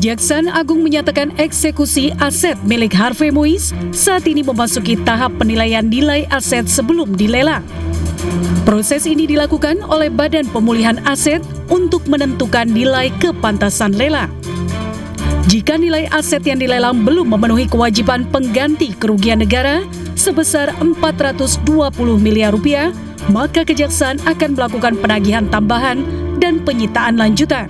Kejaksaan Agung menyatakan eksekusi aset milik Harvey Mois saat ini memasuki tahap penilaian nilai aset sebelum dilelang. Proses ini dilakukan oleh Badan Pemulihan Aset untuk menentukan nilai kepantasan lelang. Jika nilai aset yang dilelang belum memenuhi kewajiban pengganti kerugian negara sebesar 420 miliar rupiah, maka Kejaksaan akan melakukan penagihan tambahan dan penyitaan lanjutan.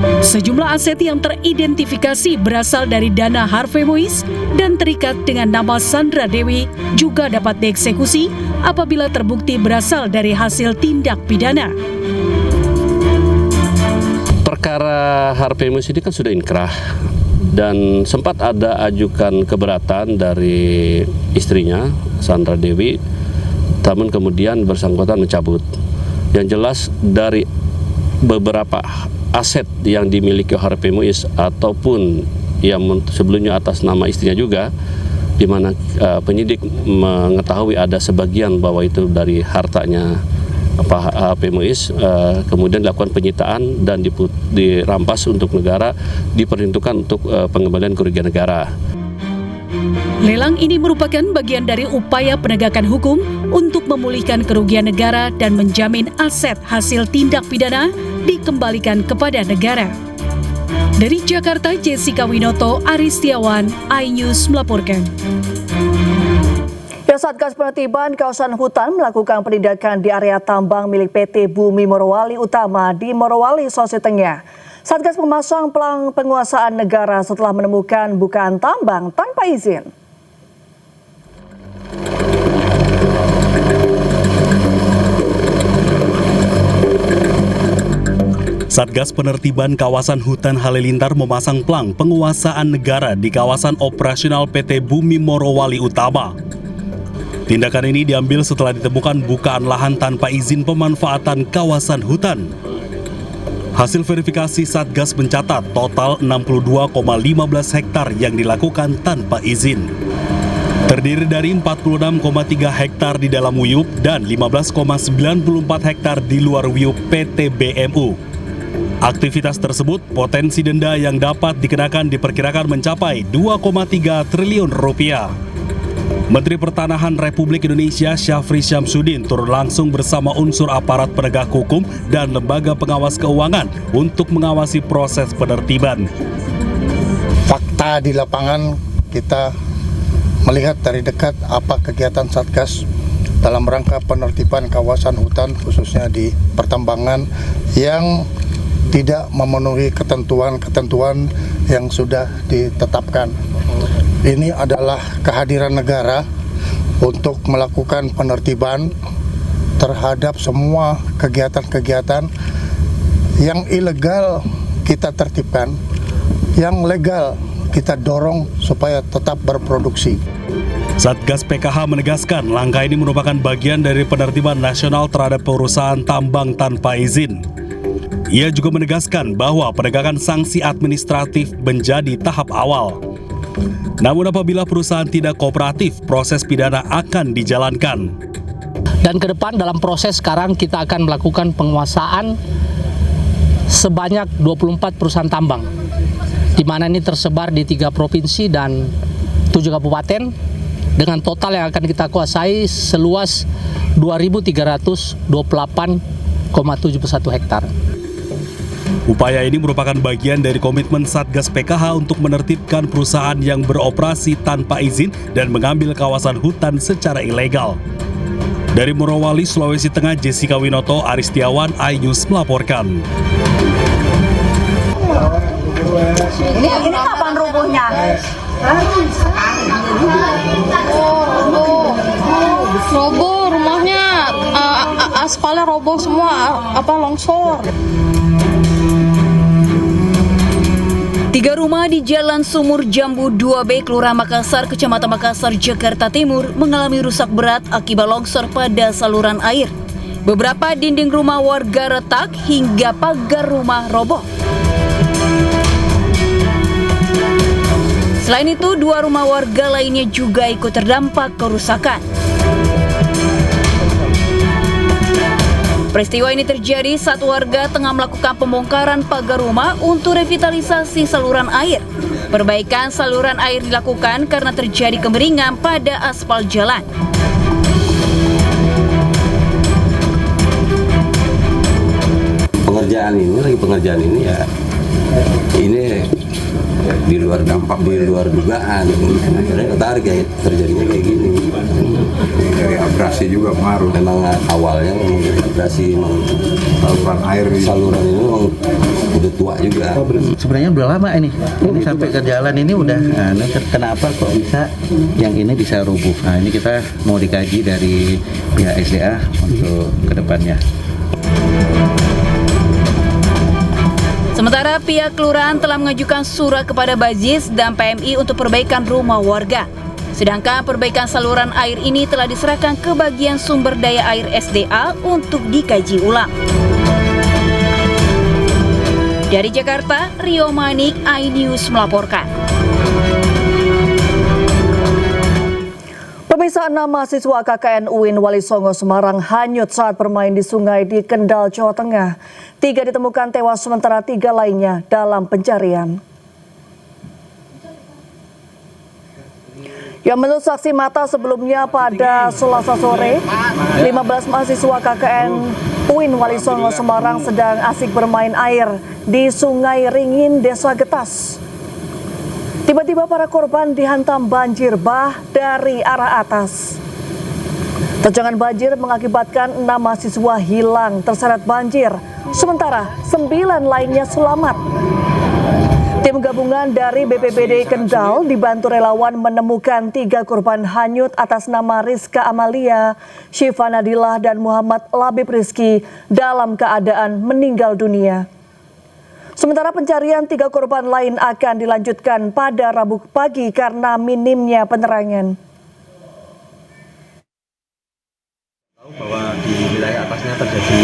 Sejumlah aset yang teridentifikasi berasal dari dana Harvey Mois dan terikat dengan nama Sandra Dewi juga dapat dieksekusi apabila terbukti berasal dari hasil tindak pidana. Perkara Harvey Mois ini kan sudah inkrah dan sempat ada ajukan keberatan dari istrinya Sandra Dewi, namun kemudian bersangkutan mencabut. Yang jelas dari beberapa aset yang dimiliki Harvey Mois ataupun yang sebelumnya atas nama istrinya juga, di mana penyidik mengetahui ada sebagian bahwa itu dari hartanya Harvey Mois, kemudian dilakukan penyitaan dan dirampas untuk negara, diperuntukkan untuk pengembalian kerugian negara. Lelang ini merupakan bagian dari upaya penegakan hukum untuk memulihkan kerugian negara dan menjamin aset hasil tindak pidana dikembalikan kepada negara. Dari Jakarta, Jessica Winoto, Aris Setiawan, iNews melaporkan. Satgas Penertiban Kawasan Hutan melakukan penindakan di area tambang milik PT Bumi Morowali Utama di Morowali, Sulawesi Tengah. Satgas memasang pelang penguasaan negara setelah menemukan bukaan tambang tanpa izin. Satgas Penertiban Kawasan Hutan Halilintar memasang pelang penguasaan negara di kawasan operasional PT Bumi Morowali Utama. Tindakan ini diambil setelah ditemukan bukaan lahan tanpa izin pemanfaatan kawasan hutan. Hasil verifikasi Satgas mencatat total 62,15 hektar yang dilakukan tanpa izin. Terdiri dari 46,3 hektar di dalam Wiyub dan 15,94 hektar di luar Wiyub PT BMU. Aktivitas tersebut potensi denda yang dapat dikenakan diperkirakan mencapai 2,3 triliun rupiah. Menteri Pertanahan Republik Indonesia Syafri Syamsuddin turun langsung bersama unsur aparat penegak hukum dan lembaga pengawas keuangan untuk mengawasi proses penertiban. Fakta di lapangan kita melihat dari dekat apa kegiatan Satgas dalam rangka penertiban kawasan hutan khususnya di pertambangan yang tidak memenuhi ketentuan-ketentuan yang sudah ditetapkan. Ini adalah kehadiran negara untuk melakukan penertiban terhadap semua kegiatan-kegiatan yang ilegal kita tertibkan, yang legal kita dorong supaya tetap berproduksi. Satgas PKH menegaskan langkah ini merupakan bagian dari penertiban nasional terhadap perusahaan tambang tanpa izin. Ia juga menegaskan bahwa penegakan sanksi administratif menjadi tahap awal. Namun apabila perusahaan tidak kooperatif, proses pidana akan dijalankan. Dan ke depan dalam proses sekarang kita akan melakukan penguasaan sebanyak 24 perusahaan tambang, di mana ini tersebar di 3 provinsi dan 7 kabupaten, dengan total yang akan kita kuasai seluas 2.328,71 hektar. Upaya ini merupakan bagian dari komitmen Satgas PKH untuk menertibkan perusahaan yang beroperasi tanpa izin dan mengambil kawasan hutan secara ilegal. Dari Morowali, Sulawesi Tengah, Jessica Winoto, Aris Setiawan, iNews melaporkan. Ini kapan rubuhnya? Roboh rumahnya, aspalnya roboh semua, longsor. 3 rumah di Jalan Sumur Jambu 2B, Kelurahan Makassar, Kecamatan Makassar, Jakarta Timur mengalami rusak berat akibat longsor pada saluran air. Beberapa dinding rumah warga retak hingga pagar rumah roboh. Selain itu, 2 rumah warga lainnya juga ikut terdampak kerusakan. Peristiwa ini terjadi saat warga tengah melakukan pembongkaran pagar rumah untuk revitalisasi saluran air. Perbaikan saluran air dilakukan karena terjadi kemiringan pada aspal jalan. Pengerjaan ini ya ini di luar dampak, di luar dugaan. Akhirnya ketarik ya terjadinya kayak gini. Dari abrasi juga pengaruh. Memang awalnya abrasi, saluran ini memang udah tua juga. Sebenarnya udah lama ini sampai ke jalan ini udah. Nah, kenapa kok bisa yang ini bisa rubuh? Nah, ini kita mau dikaji dari pihak SDA untuk kedepannya. Sementara pihak kelurahan telah mengajukan surat kepada Bajis dan PMI untuk perbaikan rumah warga. Sedangkan perbaikan saluran air ini telah diserahkan ke bagian sumber daya air SDA untuk dikaji ulang. Dari Jakarta, Rio Manik, iNews melaporkan. Pemirsa, 6 mahasiswa KKN UIN Wali Songo Semarang hanyut saat bermain di sungai di Kendal, Jawa Tengah. 3 ditemukan tewas sementara 3 lainnya dalam pencarian. Yang menurut saksi mata sebelumnya pada Selasa sore, 15 mahasiswa KKN UIN Wali Songo Semarang sedang asik bermain air di Sungai Ringin, Desa Getas. Tiba-tiba para korban dihantam banjir bah dari arah atas. Terjangan banjir mengakibatkan 6 mahasiswa hilang terseret banjir, sementara 9 lainnya selamat. Tim gabungan dari BPBD Kendal dibantu relawan menemukan 3 korban hanyut atas nama Rizka Amalia, Syifa Nadilah, dan Muhammad Labib Rizki dalam keadaan meninggal dunia. Sementara pencarian 3 korban lain akan dilanjutkan pada Rabu pagi karena minimnya penerangan. Bahwa di wilayah atasnya terjadi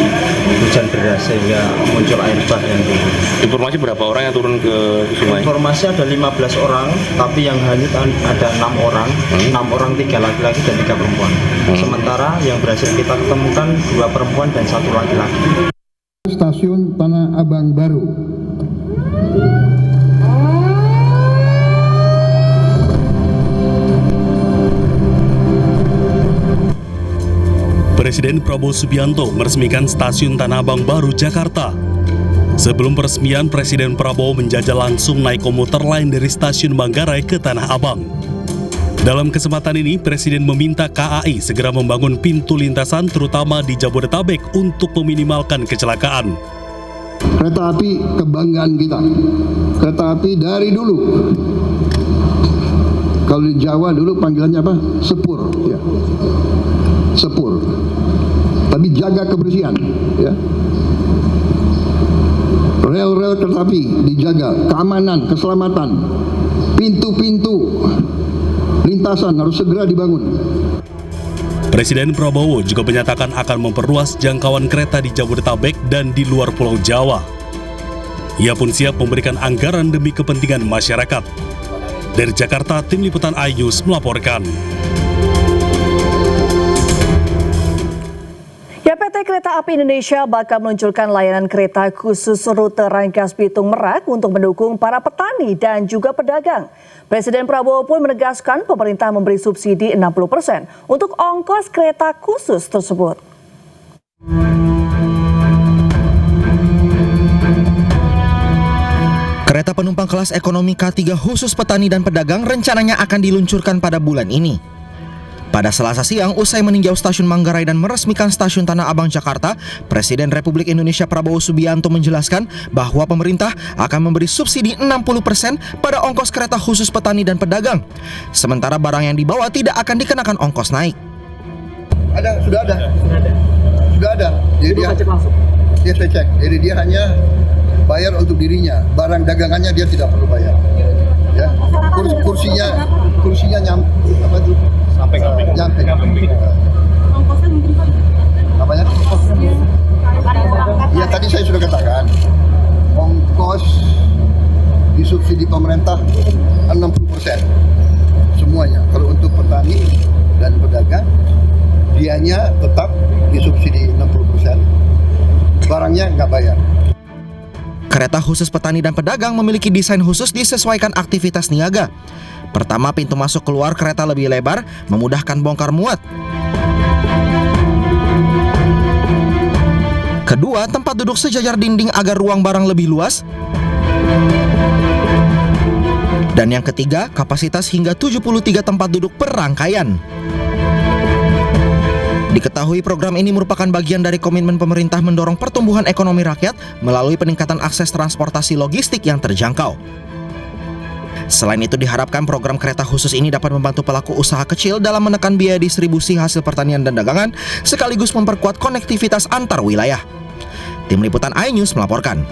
hujan deras sehingga muncul air bah yang turun. Informasi berapa orang yang turun ke sungai? Informasi ada 15 orang, tapi yang hanyut ada 6 orang, 6 orang 3 laki-laki dan 3 perempuan. Sementara yang berhasil kita ketemukan 2 perempuan dan 1 laki-laki. Stasiun Tanah Abang baru. Presiden Prabowo Subianto meresmikan Stasiun Tanah Abang baru Jakarta. Sebelum peresmian, Presiden Prabowo menjajal langsung naik komuter lain dari Stasiun Manggarai ke Tanah Abang. Dalam kesempatan ini, Presiden meminta KAI segera membangun pintu lintasan terutama di Jabodetabek untuk meminimalkan kecelakaan. Kereta api kebanggaan kita. Kereta api dari dulu. Kalau di Jawa dulu panggilannya apa? Sepur. Ya. Sepur. Tapi jaga kebersihan. Ya. Rel-rel kereta api dijaga, keamanan, keselamatan, pintu-pintu lintasan harus segera dibangun. Presiden Prabowo juga menyatakan akan memperluas jangkauan kereta di Jabodetabek dan di luar Pulau Jawa. Ia pun siap memberikan anggaran demi kepentingan masyarakat. Dari Jakarta, Tim Liputan iNews melaporkan. PT Kereta Api Indonesia bakal meluncurkan layanan kereta khusus rute Rangkas Bitung Merak untuk mendukung para petani dan juga pedagang. Presiden Prabowo pun menegaskan pemerintah memberi subsidi 60% untuk ongkos kereta khusus tersebut. Kereta penumpang kelas ekonomi K3 khusus petani dan pedagang rencananya akan diluncurkan pada bulan ini. Pada Selasa siang, usai meninjau Stasiun Manggarai dan meresmikan Stasiun Tanah Abang Jakarta, Presiden Republik Indonesia Prabowo Subianto menjelaskan bahwa pemerintah akan memberi subsidi 60% pada ongkos kereta khusus petani dan pedagang. Sementara barang yang dibawa tidak akan dikenakan ongkos naik. Sudah ada. Jadi dia cek langsung. Dia saya cek. Jadi dia hanya bayar untuk dirinya. Barang dagangannya dia tidak perlu bayar. Ya. Kursinya nyampe. Ongkosnya mungkin Pak. Apanya? Ya tadi saya sudah katakan, ongkos disubsidi pemerintah 60%. Semuanya. Kalau untuk petani dan pedagang, dianya tetap disubsidi 60%. orangnya nggak bayar. Kereta khusus petani dan pedagang memiliki desain khusus disesuaikan aktivitas niaga. Pertama, pintu masuk keluar kereta lebih lebar, memudahkan bongkar muat. Kedua, tempat duduk sejajar dinding agar ruang barang lebih luas. Dan yang ketiga, kapasitas hingga 73 tempat duduk per rangkaian. Diketahui program ini merupakan bagian dari komitmen pemerintah mendorong pertumbuhan ekonomi rakyat melalui peningkatan akses transportasi logistik yang terjangkau. Selain itu diharapkan program kereta khusus ini dapat membantu pelaku usaha kecil dalam menekan biaya distribusi hasil pertanian dan dagangan sekaligus memperkuat konektivitas antar wilayah. Tim Liputan iNews melaporkan.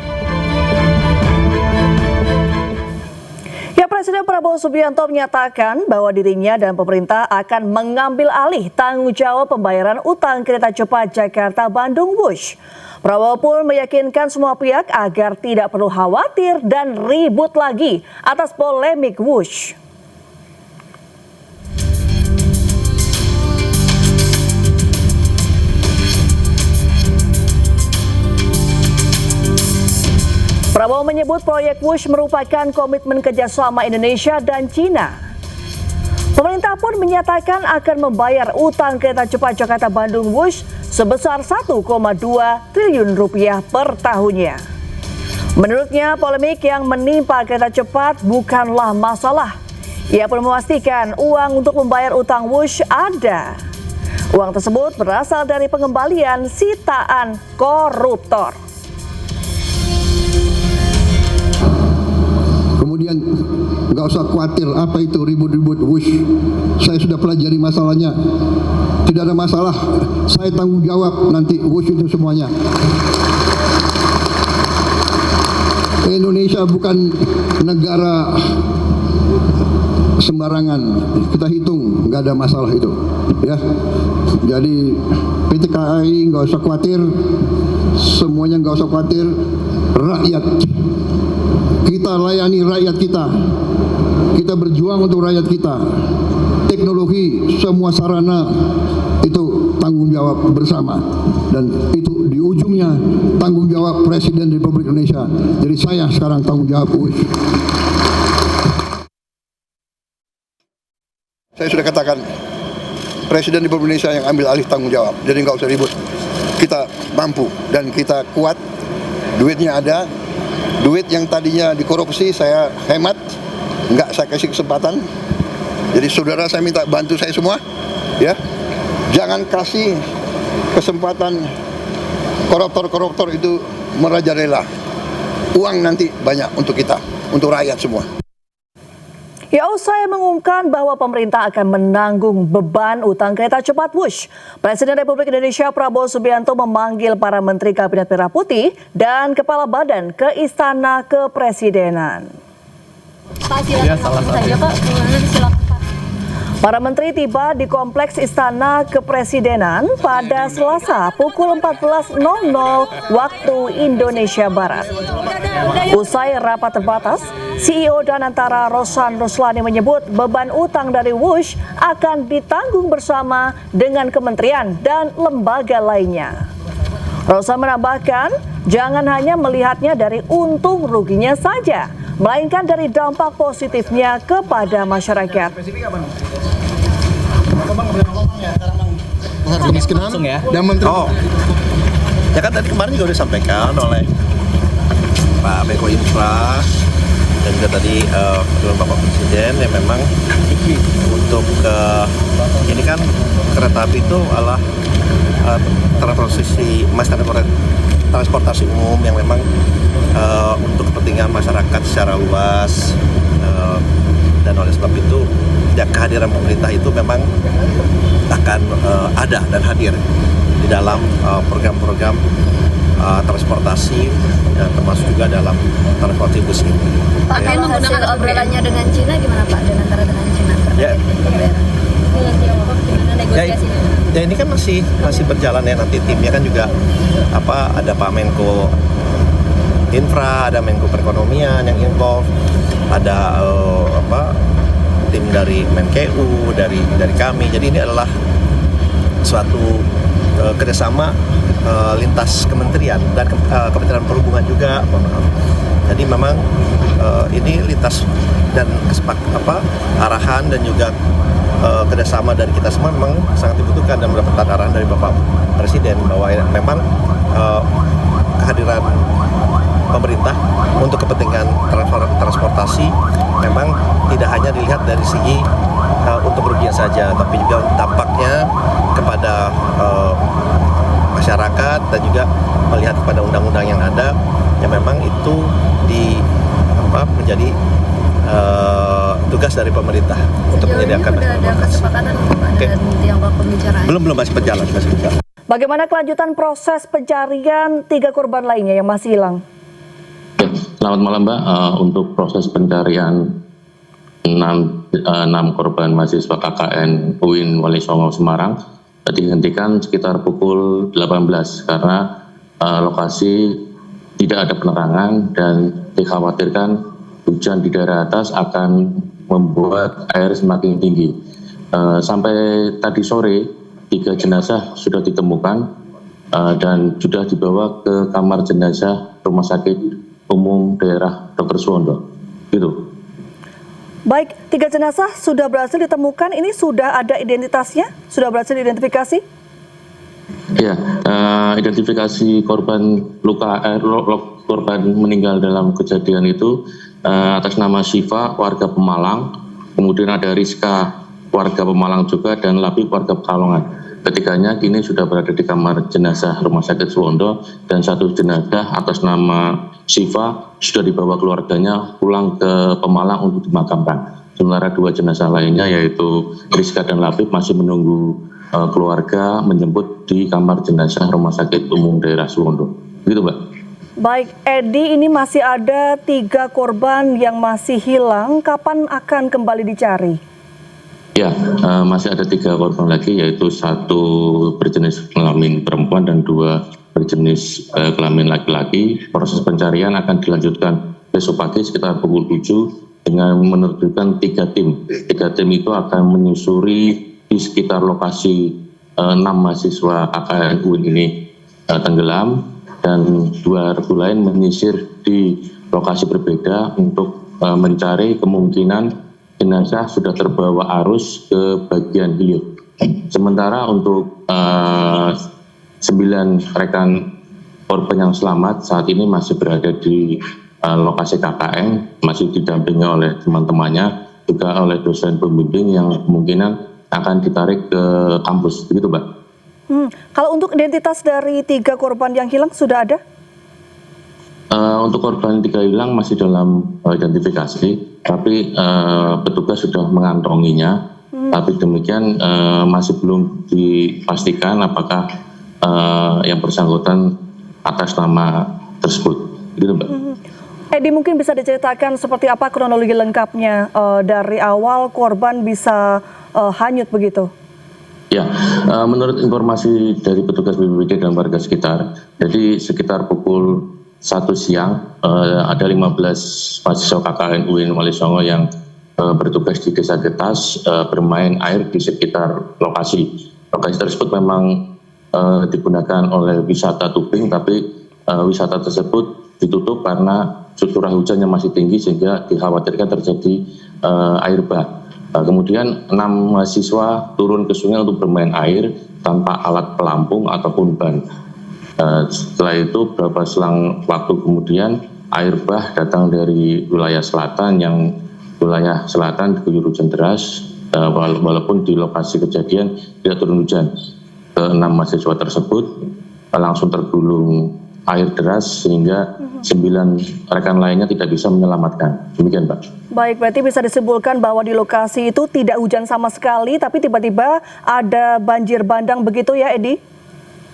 Presiden Prabowo Subianto menyatakan bahwa dirinya dan pemerintah akan mengambil alih tanggung jawab pembayaran utang kereta cepat Jakarta-Bandung Wush. Prabowo pun meyakinkan semua pihak agar tidak perlu khawatir dan ribut lagi atas polemik Wush. Prabowo menyebut proyek Wush merupakan komitmen kerjasama Indonesia dan Cina. Pemerintah pun menyatakan akan membayar utang kereta cepat Jakarta-Bandung Wush sebesar 1,2 triliun rupiah per tahunnya. Menurutnya, polemik yang menimpa kereta cepat bukanlah masalah. Ia pun memastikan uang untuk membayar utang Wush ada. Uang tersebut berasal dari pengembalian sitaan koruptor. Kemudian nggak usah khawatir apa itu ribut-ribut Wush. Saya sudah pelajari masalahnya. Tidak ada masalah. Saya tanggung jawab nanti Wush itu semuanya. Indonesia bukan negara sembarangan. Kita hitung nggak ada masalah itu. Ya. Jadi PT KAI nggak usah khawatir. Semuanya nggak usah khawatir. Rakyat. Kita layani rakyat kita. Kita berjuang untuk rakyat kita. Teknologi, semua sarana itu tanggung jawab bersama. Dan itu di ujungnya tanggung jawab Presiden Republik Indonesia. Jadi saya sekarang tanggung jawab. Saya sudah katakan, Presiden Republik Indonesia yang ambil alih tanggung jawab. Jadi nggak usah ribut. Kita mampu dan kita kuat. Duitnya ada. Duit yang tadinya dikorupsi saya hemat, nggak saya kasih kesempatan. Jadi saudara saya minta bantu saya semua, ya. Jangan kasih kesempatan koruptor-koruptor itu merajalela. Uang nanti banyak untuk kita, untuk rakyat semua. Ya, usai mengumumkan bahwa pemerintah akan menanggung beban utang kereta cepat Wush, Presiden Republik Indonesia Prabowo Subianto memanggil para Menteri Kabinet Merah Putih dan Kepala Badan ke Istana Kepresidenan. Pak, silakan saja, Pak. Silakan. Para menteri tiba di Kompleks Istana Kepresidenan pada Selasa pukul 14.00 waktu Indonesia Barat. Usai rapat terbatas, CEO Danantara Rosan Ruslani menyebut beban utang dari Wush akan ditanggung bersama dengan kementerian dan lembaga lainnya. Rosan menambahkan, jangan hanya melihatnya dari untung ruginya saja, melainkan dari dampak positifnya kepada masyarakat. Langsung ya. Dan menteri. Oh, ya kan tadi kemarin juga disampaikan oleh Pak Menko Infra dan juga tadi dengan Bapak Presiden yang memang untuk ini kan kereta api itu adalah transportasi umum yang memang untuk kepentingan masyarakat secara luas, dan oleh sebab itu ya kehadiran pemerintah itu memang akan ada dan hadir di dalam program-program transportasi, termasuk juga dalam transportasi bus ini. Pak, ya. Menggunakan obrolannya dengan Cina gimana Pak, antara dengan Cina terkait pembayaran? Gimana negosiasinya? Ya ini kan masih berjalan ya, nanti timnya kan juga ada Pak Menko Infra, ada Menko Perekonomian yang involved, ada tim dari Menkeu, dari kami. Jadi ini adalah suatu kerjasama lintas kementerian dan Kementerian Perhubungan juga. Jadi memang ini lintas dan arahan dan juga kerjasama dari kita semua memang sangat dibutuhkan dan mendapatkan arahan dari Bapak Presiden bahwa memang kehadiran pemerintah untuk kepentingan transportasi memang tidak hanya dilihat dari segi untuk kerugian saja, tapi juga dampaknya kepada masyarakat dan juga melihat kepada undang-undang yang ada yang memang itu menjadi tugas dari pemerintah untuk menyediakan. Sudah ada kesepakatan dan Tiongkok pembicaraan? Belum, masih berjalan. Bagaimana kelanjutan proses pencarian 3 korban lainnya yang masih hilang? Selamat malam Mbak, untuk proses pencarian 6 korban mahasiswa KKN UIN Wali Songo Semarang dihentikan sekitar pukul 18 karena lokasi tidak ada penerangan dan dikhawatirkan hujan di daerah atas akan membuat air semakin tinggi. Sampai tadi sore 3 jenazah sudah ditemukan dan sudah dibawa ke kamar jenazah Rumah Sakit Umum Daerah Dr. Suwondo. Gitu. Baik, 3 jenazah sudah berhasil ditemukan. Ini sudah ada identitasnya? Sudah berhasil diidentifikasi? Ya, identifikasi korban korban meninggal dalam kejadian itu atas nama Syifa, warga Pemalang, kemudian ada Rizka, warga Pemalang juga, dan Labib, warga Pekalongan. Ketiganya kini sudah berada di kamar jenazah Rumah Sakit Suwondo, dan 1 jenazah atas nama Syifa sudah dibawa keluarganya pulang ke Pemalang untuk dimakamkan. Sementara 2 jenazah lainnya yaitu Rizka dan Labib masih menunggu keluarga menjemput di kamar jenazah Rumah Sakit Umum Daerah Suwondo. Begitu, Mbak. Baik, Edi, ini masih ada 3 korban yang masih hilang. Kapan akan kembali dicari? Ya, masih ada 3 korban lagi, yaitu 1 berjenis kelamin perempuan dan 2 berjenis kelamin laki-laki. Proses pencarian akan dilanjutkan besok pagi sekitar pukul 7 dengan menerjunkan 3 tim. 3 tim itu akan menyusuri di sekitar lokasi 6 mahasiswa KKN UIN ini tenggelam, dan 2 regu lain menyisir di lokasi berbeda untuk mencari kemungkinan jenazah sudah terbawa arus ke bagian hilir. Sementara untuk 9 rekan korban yang selamat saat ini masih berada di lokasi KKN, masih didampingi oleh teman-temannya, juga oleh dosen pembimbing yang kemungkinan akan ditarik ke kampus, begitu Mbak. Kalau untuk identitas dari 3 korban yang hilang sudah ada? Untuk korban 3 hilang masih dalam identifikasi, tapi petugas sudah mengantonginya. Tapi demikian masih belum dipastikan apakah yang bersangkutan atas nama tersebut, gitu Mbak. Edi, mungkin bisa diceritakan seperti apa kronologi lengkapnya dari awal korban bisa hanyut begitu? Ya, menurut informasi dari petugas BPBD dan warga sekitar, jadi sekitar pukul 1 siang ada 15 mahasiswa KKN UIN Wali Songo yang bertugas di Desa Getas bermain air di sekitar lokasi. Lokasi tersebut memang digunakan oleh wisata tubing, tapi wisata tersebut ditutup karena curah hujan yang masih tinggi sehingga dikhawatirkan terjadi air bah. Kemudian 6 mahasiswa turun ke sungai untuk bermain air tanpa alat pelampung ataupun ban. Setelah itu beberapa selang waktu kemudian air bah datang dari wilayah selatan, yang wilayah selatan diguyur hujan deras, walaupun di lokasi kejadian tidak turun hujan. Ke-6 mahasiswa tersebut langsung tergulung air deras sehingga 9 rekan lainnya tidak bisa menyelamatkan. Demikian, Pak. Baik, berarti bisa disimpulkan bahwa di lokasi itu tidak hujan sama sekali, tapi tiba-tiba ada banjir bandang begitu ya, Edi?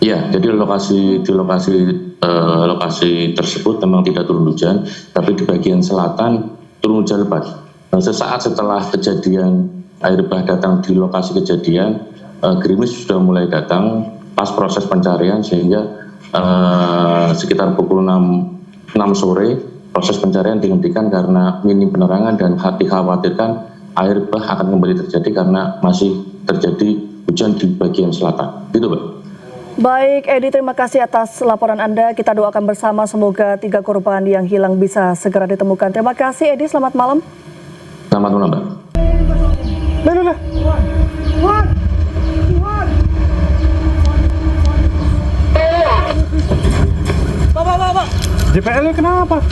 Iya, jadi lokasi tersebut memang tidak turun hujan, tapi di bagian selatan turun hujan lebat. Sesaat setelah kejadian air bah datang di lokasi kejadian, gerimis sudah mulai datang pas proses pencarian, sehingga sekitar pukul 6 sore proses pencarian dihentikan karena minim penerangan dan dikhawatirkan air bah akan kembali terjadi karena masih terjadi hujan di bagian selatan. Gitu, Pak. Baik, Edi, terima kasih atas laporan Anda. Kita doakan bersama semoga 3 korban yang hilang bisa segera ditemukan. Terima kasih, Edi. Selamat malam. Selamat malam, Mbak. DPL kenapa?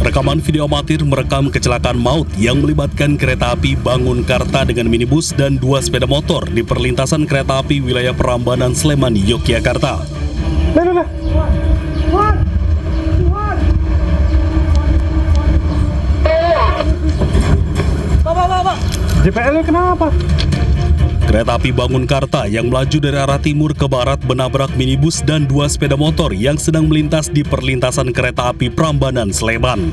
Rekaman video amatir merekam kecelakaan maut yang melibatkan kereta api Bangunkarta dengan minibus dan 2 sepeda motor di perlintasan kereta api wilayah Prambanan, Sleman, Yogyakarta. DPL kenapa? Kereta api Bangunkarta yang melaju dari arah timur ke barat menabrak minibus dan 2 sepeda motor yang sedang melintas di perlintasan kereta api Prambanan, Sleman.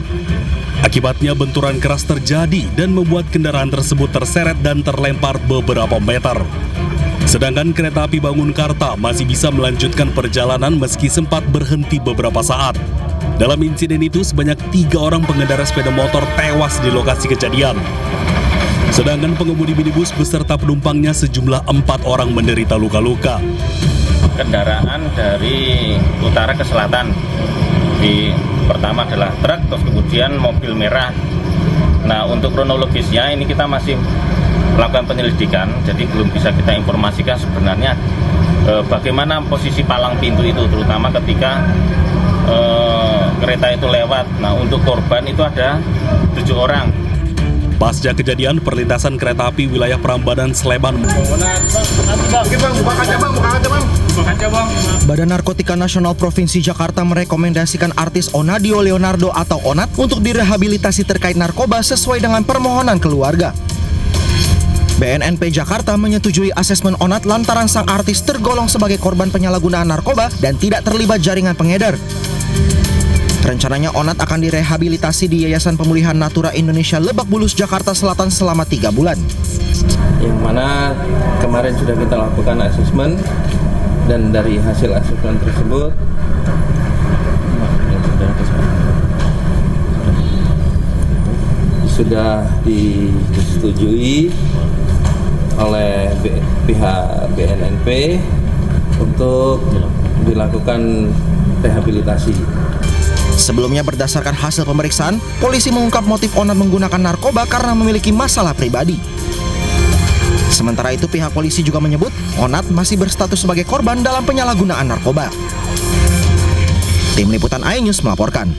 Akibatnya benturan keras terjadi dan membuat kendaraan tersebut terseret dan terlempar beberapa meter. Sedangkan kereta api Bangunkarta masih bisa melanjutkan perjalanan meski sempat berhenti beberapa saat. Dalam insiden itu sebanyak 3 orang pengendara sepeda motor tewas di lokasi kejadian. Sedangkan pengemudi minibus beserta penumpangnya sejumlah 4 orang menderita luka-luka. Kendaraan dari utara ke selatan. Pertama adalah truk, terus kemudian mobil merah. Nah, untuk kronologisnya ini kita masih melakukan penyelidikan, jadi belum bisa kita informasikan sebenarnya bagaimana posisi palang pintu itu, terutama ketika kereta itu lewat. Nah, untuk korban itu ada 7 orang. Pasca kejadian perlintasan kereta api wilayah Prambanan, Sleman. Badan Narkotika Nasional Provinsi Jakarta merekomendasikan artis Onadio Leonardo atau Onat untuk direhabilitasi terkait narkoba sesuai dengan permohonan keluarga. BNNP Jakarta menyetujui asesmen Onat lantaran sang artis tergolong sebagai korban penyalahgunaan narkoba dan tidak terlibat jaringan pengedar. Rencananya Onat akan direhabilitasi di Yayasan Pemulihan Natura Indonesia Lebak Bulus, Jakarta Selatan selama 3 bulan. Yang mana kemarin sudah kita lakukan asesmen dan dari hasil asesmen tersebut sudah disetujui oleh pihak BNNP untuk dilakukan rehabilitasi. Sebelumnya berdasarkan hasil pemeriksaan, polisi mengungkap motif Onat menggunakan narkoba karena memiliki masalah pribadi. Sementara itu pihak polisi juga menyebut Onat masih berstatus sebagai korban dalam penyalahgunaan narkoba. Tim Liputan iNews melaporkan.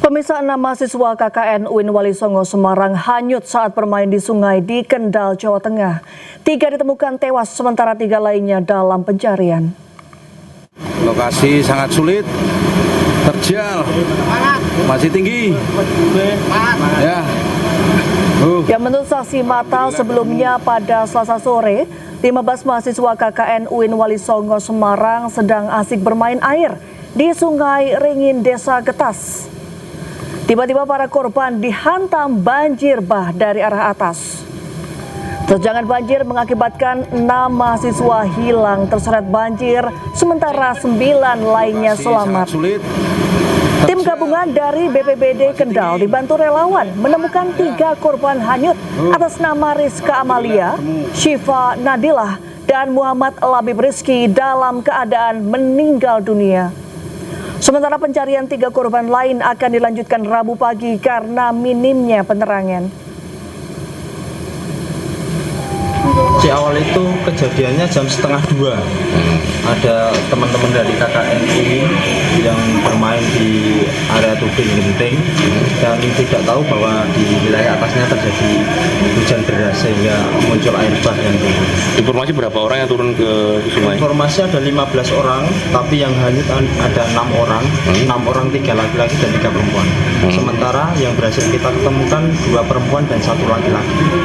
Pemirsa, 6 mahasiswa KKN UIN Walisongo Semarang hanyut saat bermain di sungai di Kendal, Jawa Tengah. 3 ditemukan tewas, sementara 3 lainnya dalam pencarian. Lokasi sangat sulit, terjal, masih tinggi. Ya, menurut saksi mata sebelumnya pada Selasa sore, 15 mahasiswa KKN UIN Walisongo Semarang sedang asik bermain air di Sungai Ringin, Desa Getas. Tiba-tiba para korban dihantam banjir bah dari arah atas. Terjangan banjir mengakibatkan 6 mahasiswa hilang terseret banjir, sementara 9 lainnya selamat. Tim gabungan dari BPBD Kendal dibantu relawan menemukan 3 korban hanyut atas nama Rizka Amalia, Syifa Nadilah, dan Muhammad Labib Rizki dalam keadaan meninggal dunia. Sementara pencarian 3 korban lain akan dilanjutkan Rabu pagi karena minimnya penerangan. Di awal itu kejadiannya jam 1:30. Ada teman-teman dari KKN UIN yang bermain di area tubing genting dan tidak tahu bahwa di wilayah atasnya terjadi hujan deras sehingga muncul air bah yang turun. Informasi berapa orang yang turun ke sungai? Informasi ada 15 orang, tapi yang hanyut ada 6 orang. 6 orang, 3 laki-laki dan 3 perempuan. Sementara yang berhasil kita ketemukan 2 perempuan dan 1 laki-laki.